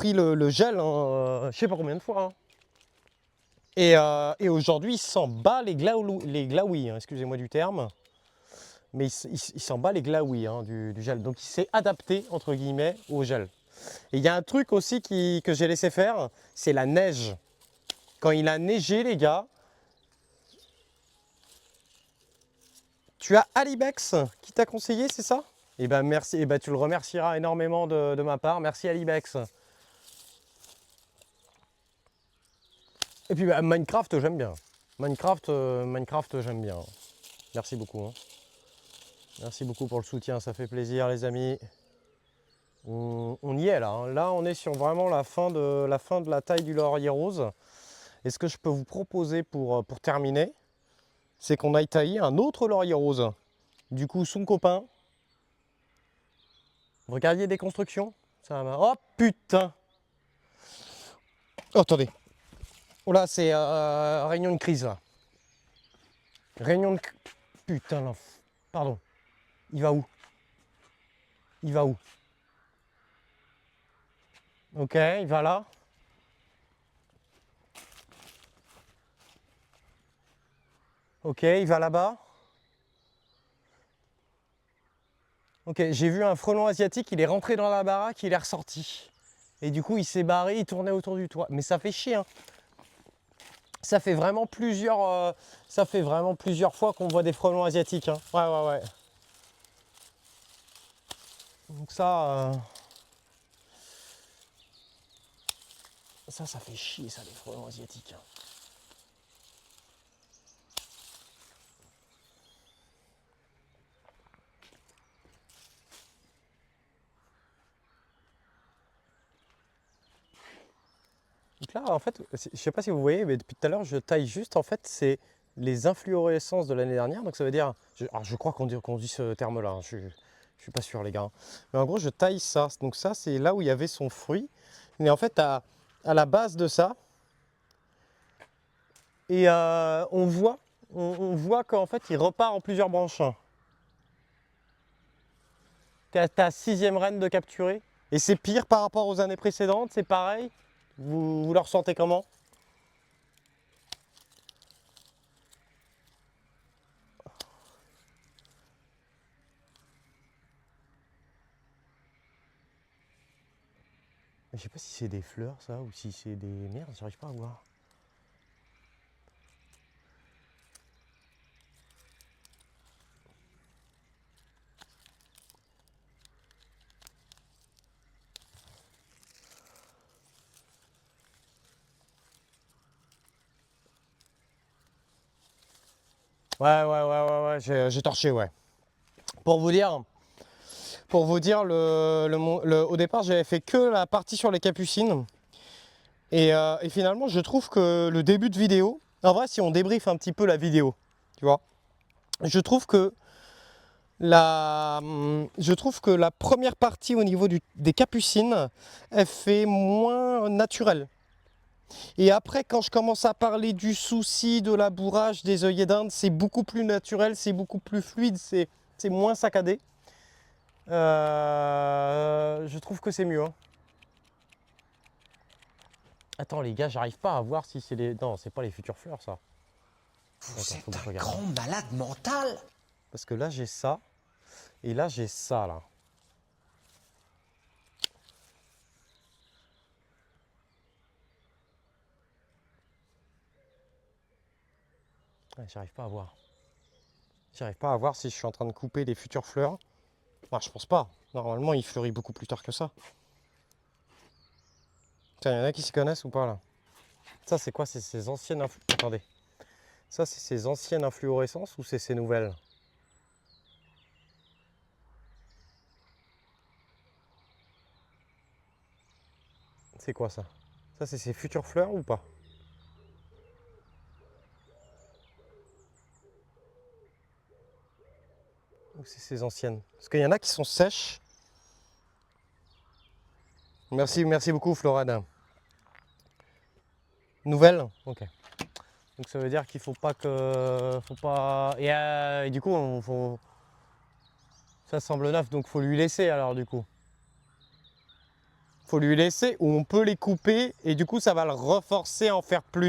pris le gel, hein, je sais pas combien de fois. Hein. Et aujourd'hui, il s'en bat les glaouis, hein, excusez-moi du terme. Mais il s'en bat les glaouis hein, du gel. Donc il s'est adapté, entre guillemets, au gel. Et il y a un truc aussi que j'ai laissé faire, c'est la neige. Quand il a neigé, les gars, tu as Alibex qui t'a conseillé, c'est ça? Eh ben merci, eh ben tu le remercieras énormément de ma part. Merci Alibex. Et puis bah, Minecraft, j'aime bien. Minecraft, j'aime bien. Merci beaucoup. Hein. Merci beaucoup pour le soutien, ça fait plaisir les amis. On y est là. Hein. Là, on est sur vraiment la fin de la taille du laurier rose. Et ce que je peux vous proposer pour terminer, c'est qu'on aille tailler un autre laurier rose. Du coup, son copain. Vous regardiez des constructions ça va... Oh putain. Oh, attendez. Oh là, c'est réunion de crise là. Réunion de... Putain, là. Pardon. Il va où? Il va où? Ok, il va là. Ok, il va là-bas. Ok, j'ai vu un frelon asiatique, il est rentré dans la baraque, il est ressorti. Et du coup, il s'est barré, il tournait autour du toit. Mais ça fait chier, hein. Ça fait vraiment plusieurs fois qu'on voit des frelons asiatiques. Hein. Ouais, ouais, ouais. Donc ça fait chier, ça, les frelons asiatiques. Hein. Donc là, en fait, je sais pas si vous voyez, mais depuis tout à l'heure, je taille juste, en fait, c'est les inflorescences de l'année dernière. Donc ça veut dire, alors je crois qu'on dit ce terme-là, hein, je suis pas sûr, les gars. Mais en gros, je taille ça. Donc ça, c'est là où il y avait son fruit. Mais en fait, à la base de ça, et on voit qu'en fait, il repart en plusieurs branches. Ta sixième reine de capturer. Et c'est pire par rapport aux années précédentes, c'est pareil. Vous le ressentez comment? Je sais pas si c'est des fleurs ça ou si c'est des merdes, j'arrive pas à voir. Ouais, j'ai torché, ouais. Pour vous dire, au départ, j'avais fait que la partie sur les capucines. Et finalement, je trouve que le début de vidéo, en vrai, si on débriefe un petit peu la vidéo, tu vois, je trouve que la première partie au niveau des capucines, elle fait moins naturelle. Et après, quand je commence à parler du souci, de labourage, des œillets d'Inde, c'est beaucoup plus naturel, c'est beaucoup plus fluide, c'est moins saccadé. Je trouve que c'est mieux. Hein. Attends les gars, j'arrive pas à voir si c'est les... Non, c'est pas les futures fleurs ça. Vous Attends, faut êtes que je un regarde. grand malade mental. Parce que là j'ai ça, et là j'ai ça là. Ouais, j'arrive pas à voir. J'arrive pas à voir si je suis en train de couper les futures fleurs. Bah, je pense pas. Normalement, il fleurit beaucoup plus tard que ça. Tiens, il y en a qui s'y connaissent ou pas là? Ça, c'est quoi? C'est ces anciennes Attendez. Ça, c'est ces anciennes inflorescences ou c'est ces nouvelles? C'est quoi ça? Ça, c'est ses futures fleurs ou pas? Ou c'est ses anciennes? Parce qu'il y en a qui sont sèches. Merci beaucoup, Florade. Nouvelle? Ok. Donc ça veut dire qu'il faut pas que. Faut pas. Et du coup, ça semble neuf, donc faut lui laisser alors du coup. faut lui laisser, ou on peut les couper et du coup ça va le reforcer à en faire plus.